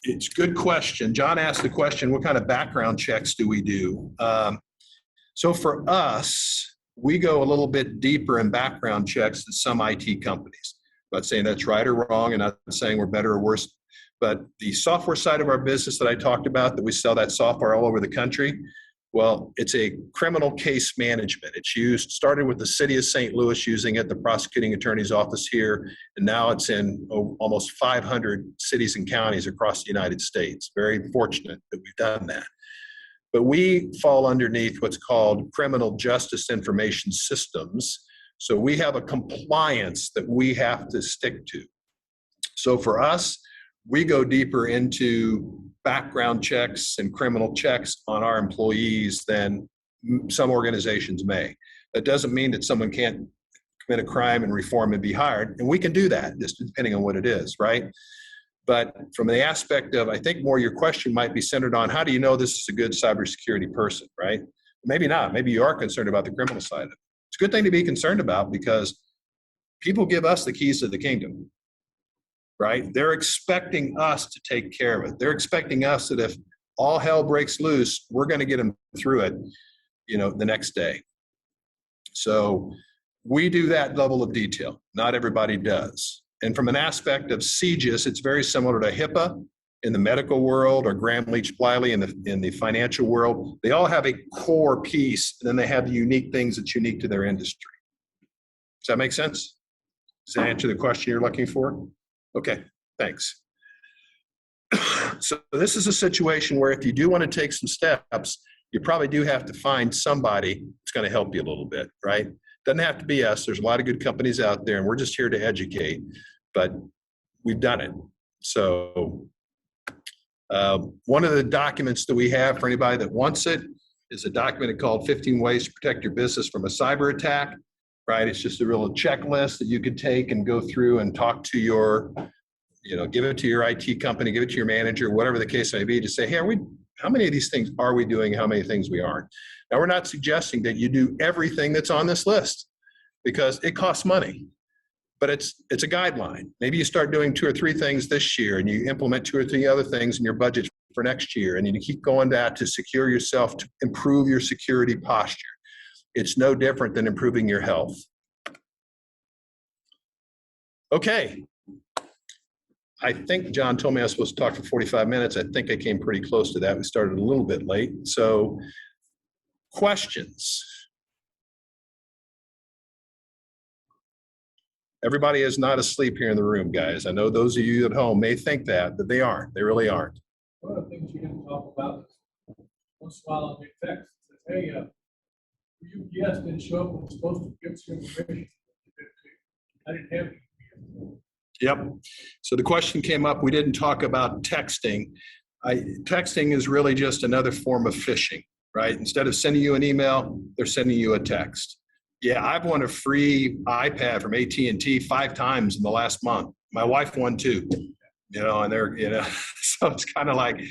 It's a good question. John asked the question, what kind of background checks do we do? So for us, we go a little bit deeper in background checks than some IT companies. I'm not saying that's right or wrong, and not saying we're better or worse, but the software side of our business that I talked about, that we sell that software all over the country, well, it's a criminal case management. It's started with the city of St. Louis using it, the prosecuting attorney's office here, and now it's in almost 500 cities and counties across the United States. Very fortunate that we've done that. But we fall underneath what's called criminal justice information systems. So we have a compliance that we have to stick to. So for us, we go deeper into background checks and criminal checks on our employees than some organizations may. That doesn't mean that someone can't commit a crime and reform and be hired. And we can do that, just depending on what it is, right? But from the aspect of, I think more your question might be centered on, how do you know this is a good cybersecurity person, right? Maybe not. Maybe you are concerned about the criminal side of it. It's a good thing to be concerned about, because people give us the keys to the kingdom, right? They're expecting us to take care of it. They're expecting us that if all hell breaks loose, we're going to get them through it, the next day. So we do that level of detail. Not everybody does. And from an aspect of CJIS, it's very similar to HIPAA in the medical world, or Graham-Leach-Bliley in the financial world. They all have a core piece, and then they have the unique things that's unique to their industry. Does that make sense? Does that answer the question you're looking for? Okay, thanks. So this is a situation where if you do want to take some steps, you probably do have to find somebody who's going to help you a little bit, right? Doesn't have to be us. There's a lot of good companies out there, and we're just here to educate, but we've done it. So one of the documents that we have for anybody that wants it is a document called 15 Ways to Protect Your Business from a Cyber Attack, right? It's just a real checklist that you could take and go through and talk to your, give it to your IT company, give it to your manager, whatever the case may be, to say, hey, how many of these things are we doing? How many things we aren't? Now, we're not suggesting that you do everything that's on this list, because it costs money, but it's a guideline. Maybe you start doing 2 or 3 things this year, and you implement 2 or 3 other things in your budget for next year, and you keep going that to secure yourself, to improve your security posture. It's no different than improving your health. Okay. I think John told me I was supposed to talk for 45 minutes. I think I came pretty close to that. We started a little bit late. So, questions? everybody is not asleep here in the room, guys. I know those of you at home may think that, but they aren't. They really aren't. One of the things you didn't talk about is once in a while I'll get text that says, hey, UPS didn't show up when it's supposed to give you information. I didn't have it. Yep. So the question came up, we didn't talk about texting. Texting is really just another form of phishing, right? Instead of sending you an email, they're sending you a text. Yeah, I've won a free iPad from AT&T 5 times in the last month. My wife won too, and they're, so it's kind of like,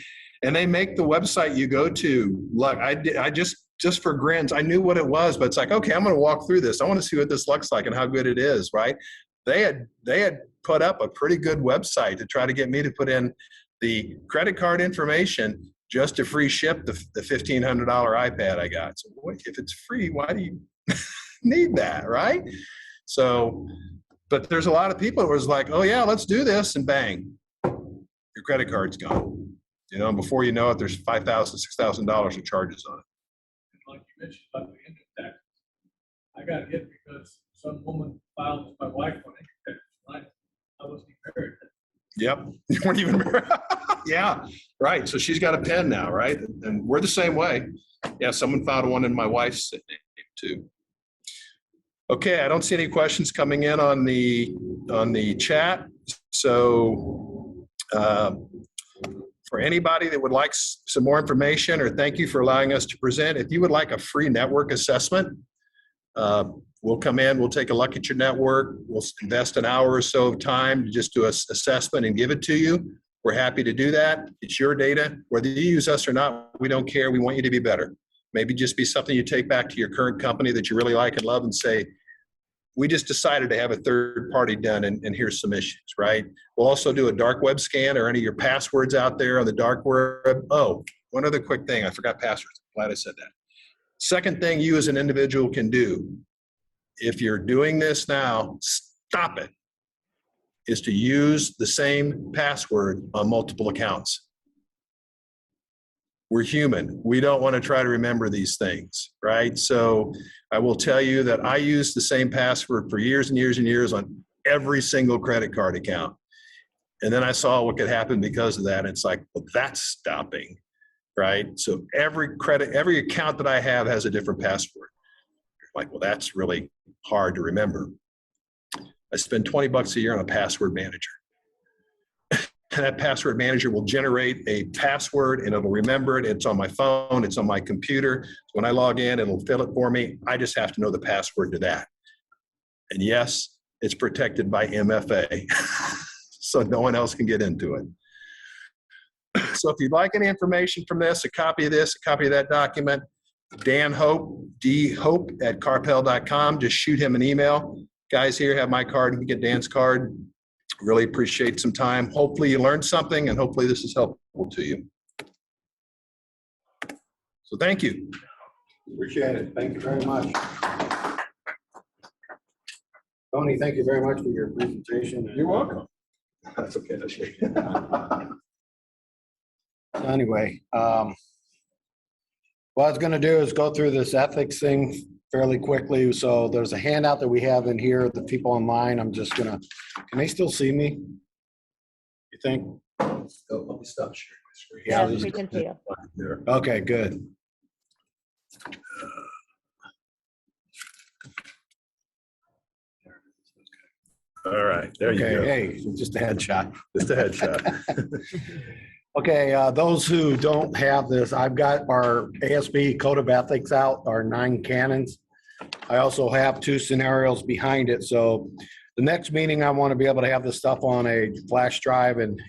and they make the website you go to, look, I just for grins, I knew what it was, but it's like, okay, I'm going to walk through this. I want to see what this looks like and how good it is, right? They had put up a pretty good website to try to get me to put in the credit card information just to free ship the $1,500 iPad I got. So if it's free, why do you need that, right? So, but there's a lot of people who was like, oh yeah, let's do this, and bang, your credit card's gone. And before you know it, there's $5,000, $6,000 of charges on it. Like you mentioned about the income tax, I got hit because some woman filed with my wife on income tax. I wasn't even married. Yep, you weren't even married. Yeah, right. So she's got a pen now, right? And we're the same way. Yeah, someone filed one in my wife's name too. Okay, I don't see any questions coming in on the chat. So for anybody that would like some more information, or thank you for allowing us to present, if you would like a free network assessment, we'll come in, we'll take a look at your network, we'll invest an hour or so of time to just do an assessment and give it to you. We're happy to do that. It's your data. Whether you use us or not, we don't care. We want you to be better. Maybe just be something you take back to your current company that you really like and love and say, we just decided to have a third party done, and here's some issues, right? We'll also do a dark web scan or any of your passwords out there on the dark web. Oh, one other quick thing. I forgot passwords. Glad I said that. Second thing you as an individual can do, if you're doing this now, stop it, is to use the same password on multiple accounts. We're human. We don't want to try to remember these things, right? So I will tell you that I used the same password for years and years and years on every single credit card account. And then I saw what could happen because of that. And it's like, well, that's stopping, right? So every account that I have has a different password. Like, well, that's really hard to remember. I spend $20 a year on a password manager. And that password manager will generate a password and it'll remember it. It's on my phone, it's on my computer. When I log in, it'll fill it for me. I just have to know the password to that. And yes, it's protected by MFA. So no one else can get into it. So if you'd like any information from this, a copy of this, a copy of that document, Dan Hope, dhope@karpel.com. Just shoot him an email. Guys here have my card. You can get Dan's card. Really appreciate some time. Hopefully you learned something, and hopefully this is helpful to you. So thank you. Appreciate it. Thank you very much. Tony, thank you very much for your presentation. You're welcome. That's okay. That's Anyway, what I was going to do is go through this ethics thing fairly quickly. So there's a handout that we have in here. The people online, I'm just going to, can they still see me? You think? Let me stop sharing my screen. Yeah, Yes, we can see you. There. Okay, good. All right, there you Okay, go. hey, just a headshot. Just a headshot. Okay, those who don't have this, I've got our ASPE Code of Ethics out, our 9 canons. I also have 2 scenarios behind it. So the next meeting, I want to be able to have this stuff on a flash drive and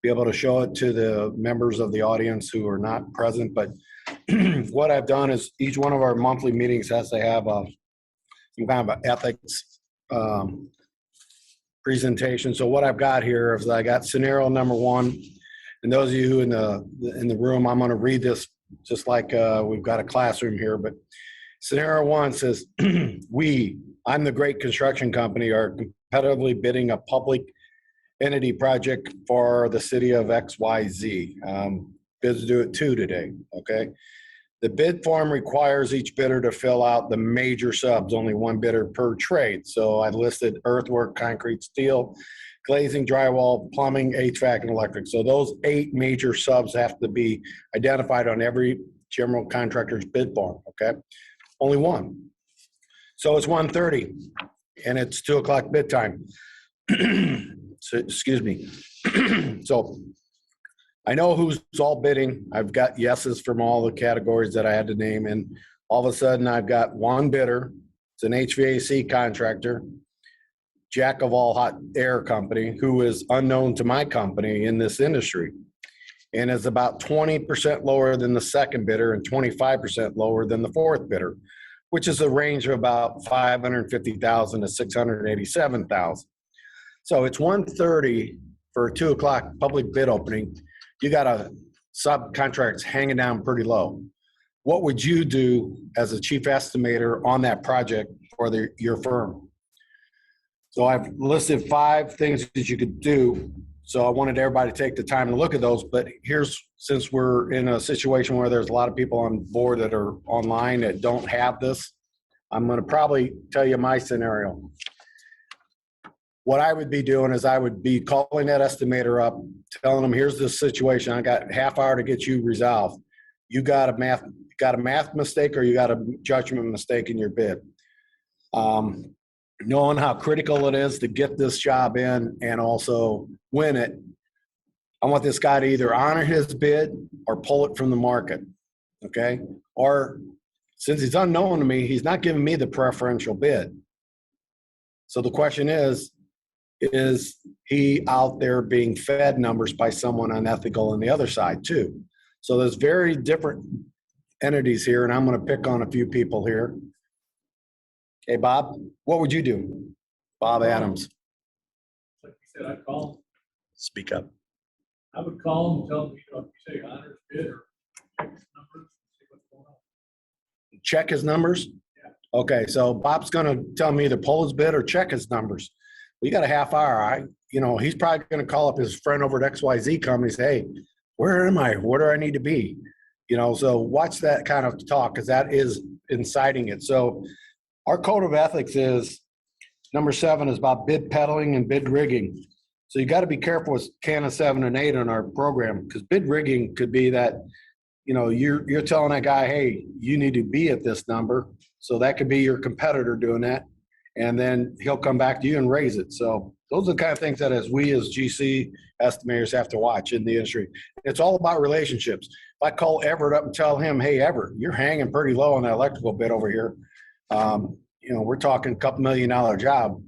be able to show it to the members of the audience who are not present. But what I've done is each one of our monthly meetings has to have some kind of an ethics presentation. So what I've got here is I got scenario number 1. And those of you who in the room, I'm going to read this just like we've got a classroom here. But scenario 1 says, I'm the great construction company, are competitively bidding a public entity project for the city of XYZ. Bids due at 2 today, okay? The bid form requires each bidder to fill out the major subs, only one bidder per trade. So I listed earthwork, concrete, steel, glazing, drywall, plumbing, HVAC, and electric. So those 8 major subs have to be identified on every general contractor's bid form, okay? Only one. So it's 1:30 and it's 2:00 bid time. So, excuse me. So I know who's all bidding. I've got yeses from all the categories that I had to name. And all of a sudden I've got one bidder. It's an HVAC contractor, jack of all hot air company, who is unknown to my company in this industry. And is about 20% lower than the second bidder and 25% lower than the fourth bidder, which is a range of about $550,000 to $687,000. So it's 1:30 for a 2:00 public bid opening. You got a subcontracts hanging down pretty low. What would you do as a chief estimator on that project for your firm? So I've listed 5 things that you could do. So I wanted everybody to take the time to look at those. But since we're in a situation where there's a lot of people on board that are online that don't have this, I'm going to probably tell you my scenario. What I would be doing is I would be calling that estimator up, telling them, here's the situation. I got half hour to get you resolved. You got a math mistake or you got a judgment mistake in your bid. Knowing how critical it is to get this job in and also win it, I want this guy to either honor his bid or pull it from the market, okay? Or since he's unknown to me, he's not giving me the preferential bid. So the question is he out there being fed numbers by someone unethical on the other side too? So there's very different entities here, and I'm going to pick on a few people here. Hey, Bob, what would you do? Bob Adams. Like you said, I'd call him. Speak up. I would call him and tell him, if you say honors bid or check his numbers, see what's going on. Check his numbers? Yeah. Okay, so Bob's going to tell me either pull his bid or check his numbers. We got a half hour. He's probably going to call up his friend over at XYZ company and say, hey, where am I? Where do I need to be? So watch that kind of talk, because that is inciting it. So our code of ethics is number 7 is about bid peddling and bid rigging. So you got to be careful with can 7 and 8 on our program, because bid rigging could be that, you're telling that guy, hey, you need to be at this number. So that could be your competitor doing that. And then he'll come back to you and raise it. So those are the kind of things that we as GC estimators have to watch in the industry. It's all about relationships. If I call Everett up and tell him, hey, Everett, you're hanging pretty low on that electrical bid over here. We're talking $2 million job.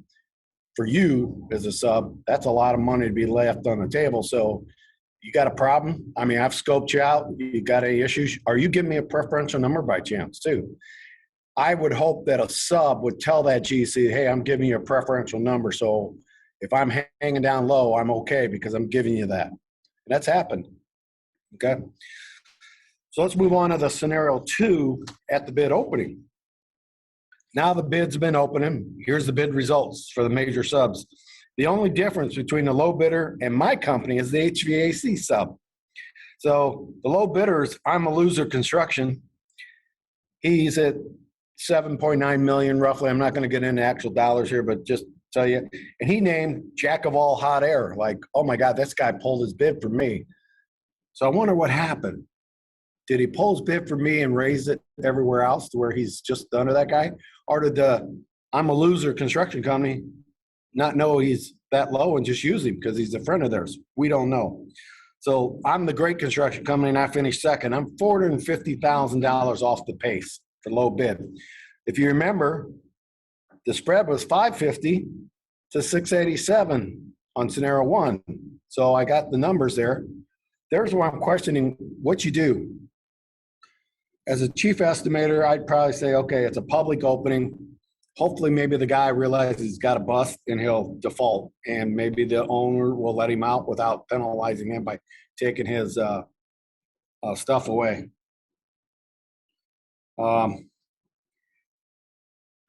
For you as a sub, that's a lot of money to be left on the table. So you got a problem? I've scoped you out. You got any issues? Are you giving me a preferential number by chance too? I would hope that a sub would tell that GC, hey, I'm giving you a preferential number. So if I'm hanging down low, I'm okay because I'm giving you that. And that's happened. Okay. So let's move on to the scenario 2 at the bid opening. Now the bid's been opening. Here's the bid results for the major subs. The only difference between the low bidder and my company is the HVAC sub. So the low bidder is I'm a Loser Construction. He's at 7.9 million roughly. I'm not going to get into actual dollars here, but just tell you. And he named jack of all hot air. Like, oh my God, this guy pulled his bid for me. So I wonder what happened. Did he pull his bid for me and raise it everywhere else to where he's just under that guy? Or did I'm a Loser Construction company not know he's that low and just use him because he's a friend of theirs? We don't know. So I'm the Great Construction Company and I finished second. I'm $450,000 off the pace for low bid. If you remember, the spread was 550 to 687 on scenario 1. So I got the numbers there. There's where I'm questioning what you do. As a chief estimator, I'd probably say, okay, it's a public opening. Hopefully, maybe the guy realizes he's got a bust and he'll default. And maybe the owner will let him out without penalizing him by taking his stuff away.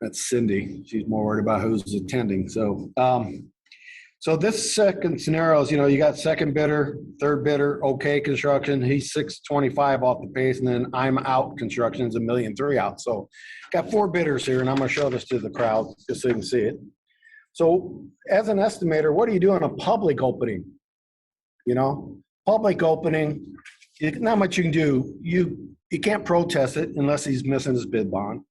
That's Cindy. She's more worried about who's attending. So So this second scenario is, you got second bidder, third bidder, okay construction. He's 625 off the pace, and then I'm out construction is 1.3 million out. So got 4 bidders here, and I'm gonna show this to the crowd just so you can see it. So as an estimator, what do you do on a public opening? Public opening, not much you can do. You can't protest it unless he's missing his bid bond.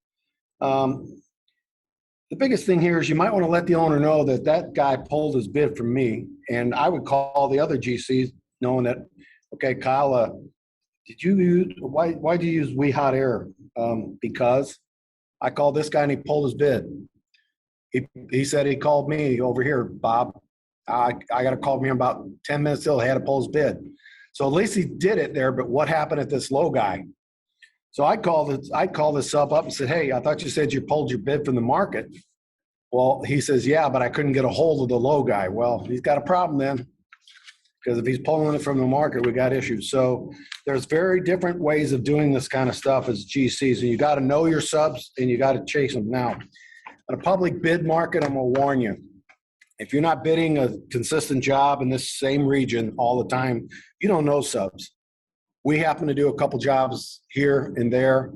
The biggest thing here is you might want to let the owner know that that guy pulled his bid from me, and I would call the other GCs knowing that, okay, Kyle, why did you use We Hot Air? Because I called this guy and he pulled his bid. He said he called me over here, Bob. I got to call me in about 10 minutes till he had to pull his bid. So at least he did it there, but what happened at this low guy? So I called the sub up and said, hey, I thought you said you pulled your bid from the market. Well, he says, yeah, but I couldn't get a hold of the low guy. Well, he's got a problem then, because if he's pulling it from the market, we got issues. So there's very different ways of doing this kind of stuff as GCs, and you got to know your subs and you got to chase them. Now, on a public bid market, I'm going to warn you, if you're not bidding a consistent job in this same region all the time, you don't know subs. We happen to do a couple jobs here and there.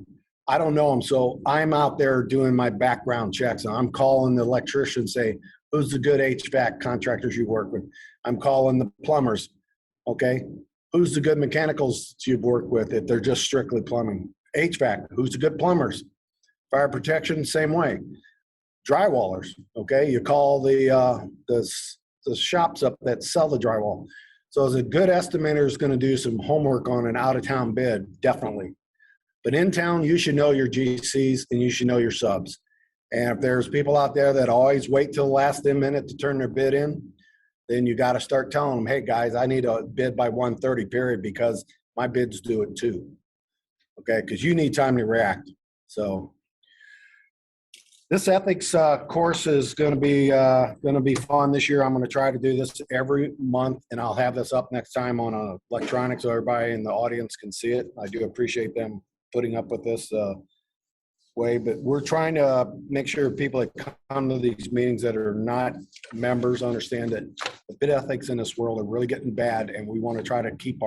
I don't know them, so I'm out there doing my background checks. I'm calling the electrician, say, who's the good HVAC contractors you work with? I'm calling the plumbers, okay? Who's the good mechanicals you've worked with if they're just strictly plumbing? HVAC, who's the good plumbers? Fire protection, same way. Drywallers, okay? You call the shops up that sell the drywall. So as a good estimator is going to do some homework on an out-of-town bid, definitely. But in town, you should know your GCs and you should know your subs. And if there's people out there that always wait till the last minute to turn their bid in, then you got to start telling them, hey guys, I need a bid by 1:30 period because my bids do it too. Okay, because you need time to react. So this ethics course is going to be fun this year. I'm going to try to do this every month, and I'll have this up next time on electronics so everybody in the audience can see it. I do appreciate them putting up with this way, but we're trying to make sure people that come to these meetings that are not members understand that the bid ethics in this world are really getting bad, and we want to try to keep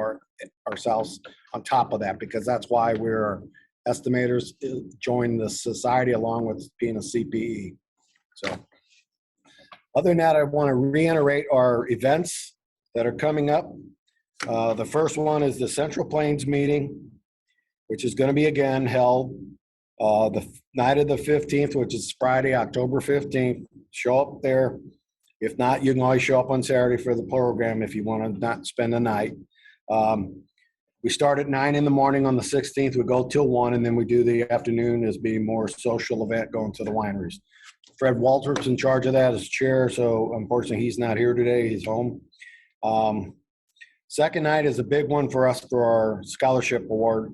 ourselves on top of that, because that's why we're estimators join the society along with being a CPE. So other than that, I want to reiterate our events that are coming up. The first one is the Central Plains meeting, which is going to be again held the night of the 15th, which is Friday, October 15th. Show up there. If not, you can always show up on Saturday for the program if you want to not spend the night. We start at 9 in the morning on the 16th. We go till 1, and then we do the afternoon as being more social event going to the wineries. Fred Walter's in charge of that as chair, so unfortunately he's not here today. He's home. Second night is a big one for us for our scholarship award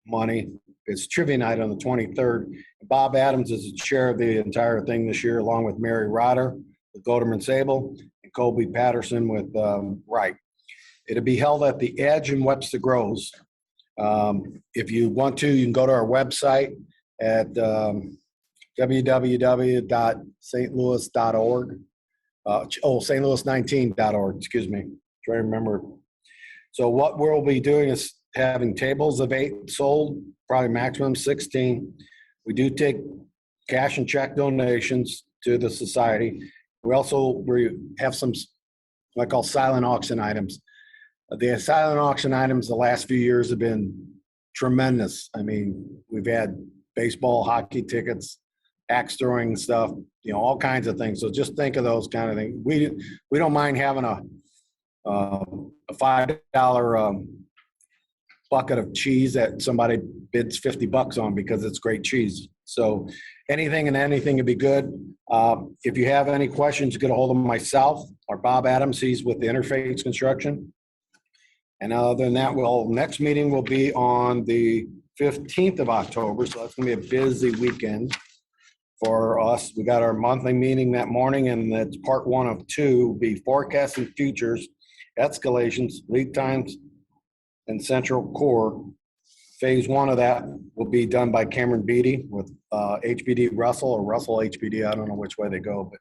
money. It's trivia night on the 23rd. Bob Adams is the chair of the entire thing this year, along with Mary Rotter with Goderman Sable and Colby Patterson with Wright. It'll be held at the Edge in Webster Groves. If you want to, you can go to our website at www.stlouis.org. stlouis19.org, excuse me. Try to remember. So what we'll be doing is having tables of 8 sold, probably maximum 16. We do take cash and check donations to the society. We have some what I call silent auction items. The silent auction items the last few years have been tremendous. I mean, we've had baseball, hockey tickets, axe throwing stuff, all kinds of things. So just think of those kind of things. We don't mind having a $5 bucket of cheese that somebody bids $50 on because it's great cheese. So anything and anything would be good. If you have any questions, get a hold of myself or Bob Adams. He's with the Interface Construction. And other than that, next meeting will be on the 15th of October. So that's going to be a busy weekend for us. We got our monthly meeting that morning, and that's part 1 of 2, will be forecasting futures, escalations, lead times, and central core. Phase 1 of that will be done by Cameron Beatty with HBD Russell or Russell HBD. I don't know which way they go, but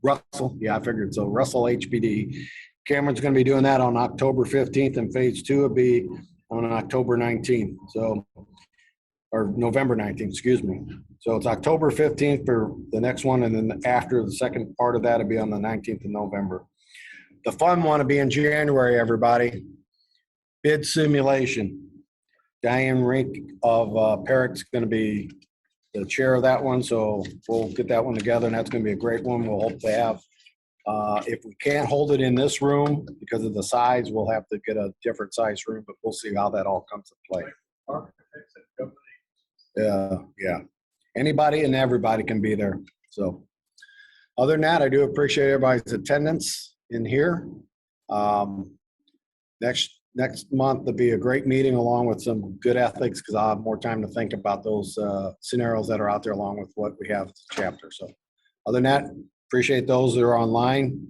Russell, yeah, I figured so. Russell HPD. Cameron's going to be doing that on October 15th, and phase 2 will be on October 19th. So, or November 19th, excuse me. So it's October 15th for the next one, and then after the second part of that will be on the 19th of November. The fun one will be in January, everybody. Bid simulation. Diane Rink of Perrick's going to be the chair of that one, so we'll get that one together, and that's going to be a great one. We'll hope to have, if we can't hold it in this room because of the size, we'll have to get a different size room, but we'll see how that all comes to play. Architects and companies. Yeah. Anybody and everybody can be there. So other than that, I do appreciate everybody's attendance in here. Next month will be a great meeting along with some good ethics, because I'll have more time to think about those scenarios that are out there along with what we have as a chapter. So other than that, appreciate those that are online.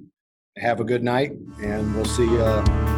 Have a good night, and we'll see you